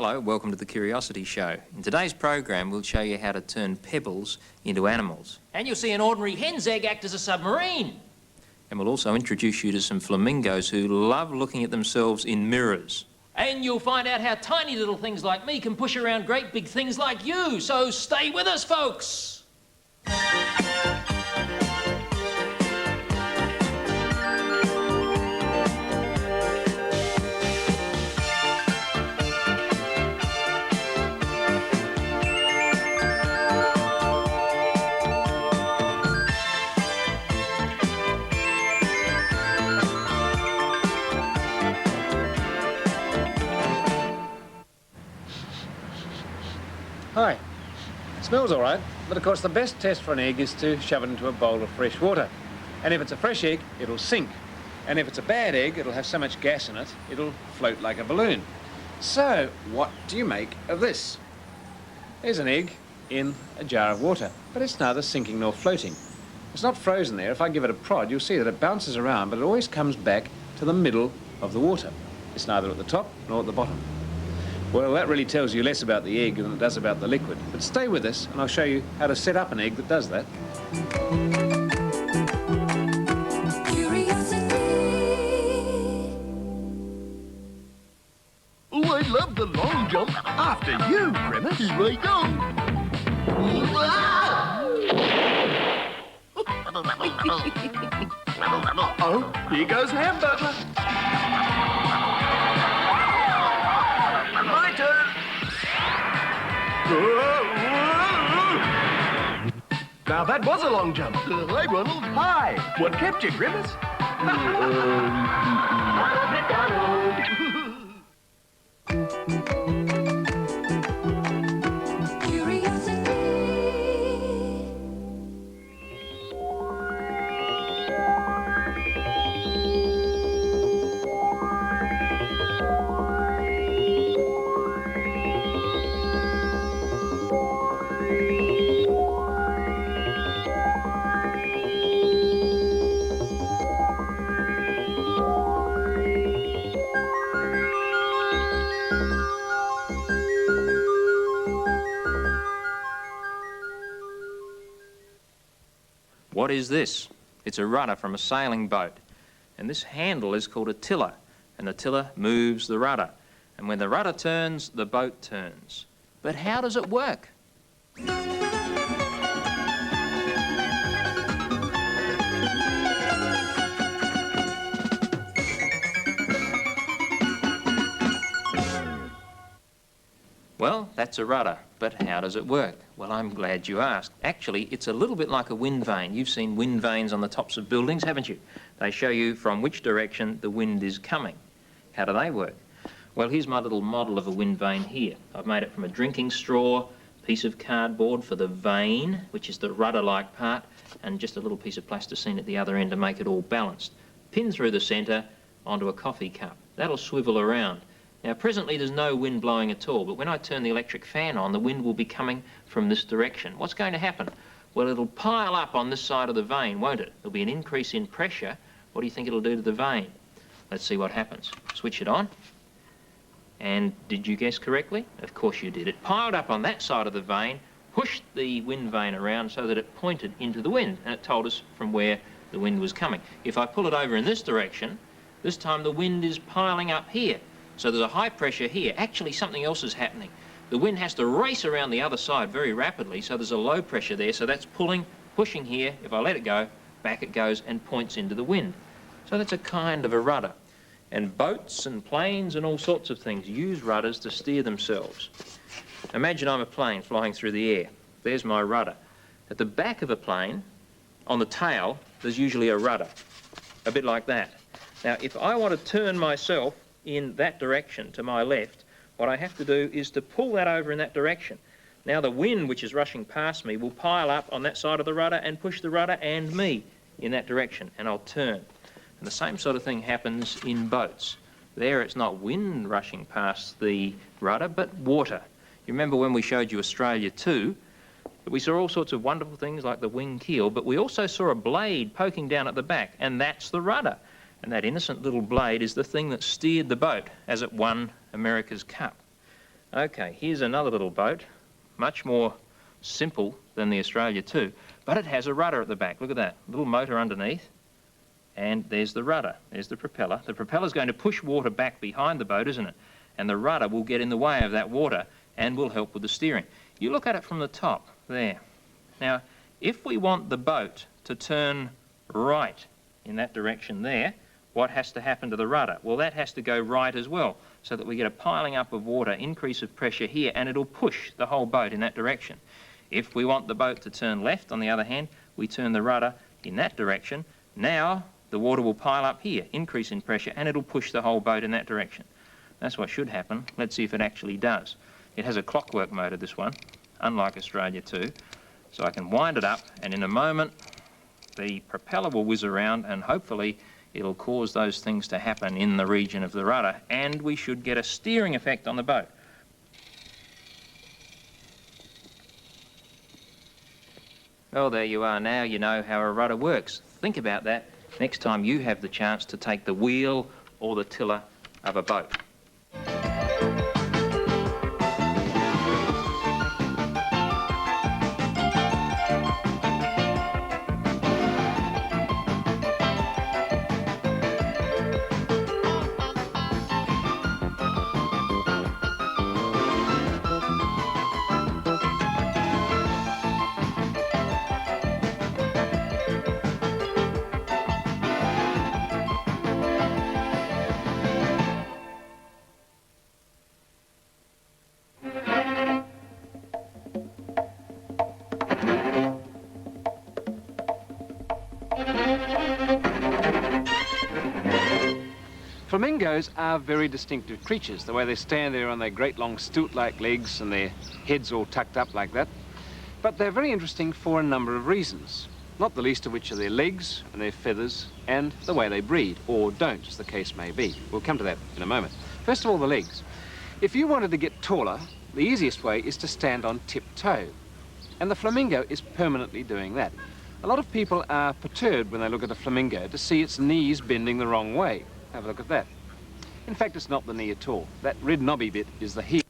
Hello, welcome to the Curiosity Show. In today's program we'll show you how to turn pebbles into animals. And you'll see an ordinary hen's egg act as a submarine. And we'll also introduce you to some flamingos who love looking at themselves in mirrors. And you'll find out how tiny little things like me can push around great big things like you. So stay with us, folks. Hi. It smells all right, but of course the best test for an egg is to shove it into a bowl of fresh water. And if it's a fresh egg, it'll sink. And if it's a bad egg, it'll have so much gas in it, it'll float like a balloon. So, what do you make of this? There's an egg in a jar of water, but it's neither sinking nor floating. It's not frozen there. If I give it a prod, you'll see that it bounces around, but it always comes back to the middle of the water. It's neither at the top nor at the bottom. Well, that really tells you less about the egg than it does about the liquid. But stay with us and I'll show you how to set up an egg that does that. Curiosity. Oh, I love the long jump. After you, Grimace. Here I go. Oh, here goes Hamburger. My turn. Now that was a long jump. Hi, Ronald. Hi. What kept you, Grimace? What is this? It's a rudder from a sailing boat. And this handle is called a tiller. And the tiller moves the rudder. And when the rudder turns, the boat turns. But how does it work? Well, that's a rudder, but how does it work? Well, I'm glad you asked. Actually, it's a little bit like a wind vane. You've seen wind vanes on the tops of buildings, haven't you? They show you from which direction the wind is coming. How do they work? Well, here's my little model of a wind vane here. I've made it from a drinking straw, piece of cardboard for the vane, which is the rudder-like part, and just a little piece of plasticine at the other end to make it all balanced. Pin through the centre onto a coffee cup. That'll swivel around. Now, presently there's no wind blowing at all, but when I turn the electric fan on, the wind will be coming from this direction. What's going to happen? Well, it'll pile up on this side of the vane, won't it? There'll be an increase in pressure. What do you think it'll do to the vane? Let's see what happens. Switch it on. And did you guess correctly? Of course you did. It piled up on that side of the vane, pushed the wind vane around so that it pointed into the wind, and it told us from where the wind was coming. If I pull it over in this direction, this time the wind is piling up here. So there's a high pressure here. Actually, something else is happening. The wind has to race around the other side very rapidly, so there's a low pressure there, so that's pulling, pushing here. If I let it go, back it goes and points into the wind. So that's a kind of a rudder. And boats and planes and all sorts of things use rudders to steer themselves. Imagine I'm a plane flying through the air. There's my rudder. At the back of a plane, on the tail, there's usually a rudder, a bit like that. Now, if I want to turn myself in that direction to my left, what I have to do is to pull that over in that direction. Now the wind which is rushing past me will pile up on that side of the rudder and push the rudder and me in that direction, and I'll turn. And the same sort of thing happens in boats. There it's not wind rushing past the rudder, but water. You remember when we showed you Australia 2, that we saw all sorts of wonderful things like the wing keel, but we also saw a blade poking down at the back, and that's the rudder. And that innocent little blade is the thing that steered the boat as it won America's Cup. Okay, here's another little boat, much more simple than the Australia 2, but it has a rudder at the back. Look at that, little motor underneath, and there's the rudder, there's the propeller. The propeller's going to push water back behind the boat, isn't it? And the rudder will get in the way of that water and will help with the steering. You look at it from the top, there. Now, if we want the boat to turn right in that direction there, what has to happen to the rudder? Well, that has to go right as well, so that we get a piling up of water, increase of pressure here, and it'll push the whole boat in that direction. If we want the boat to turn left, on the other hand, we turn the rudder in that direction. Now, the water will pile up here, increase in pressure, and it'll push the whole boat in that direction. That's what should happen. Let's see if it actually does. It has a clockwork motor, this one, unlike Australia 2. So I can wind it up, and in a moment, the propeller will whiz around, and hopefully it'll cause those things to happen in the region of the rudder, and we should get a steering effect on the boat. Well, there you are. Now you know how a rudder works. Think about that next time you have the chance to take the wheel or the tiller of a boat. Flamingos are very distinctive creatures, the way they stand there on their great long stoot-like legs and their heads all tucked up like that. But they're very interesting for a number of reasons, not the least of which are their legs and their feathers and the way they breed, or don't, as the case may be. We'll come to that in a moment. First of all, the legs. If you wanted to get taller, the easiest way is to stand on tiptoe, and the flamingo is permanently doing that. A lot of people are perturbed when they look at a flamingo to see its knees bending the wrong way. Have a look at that. In fact, it's not the knee at all. That red knobby bit is the heel.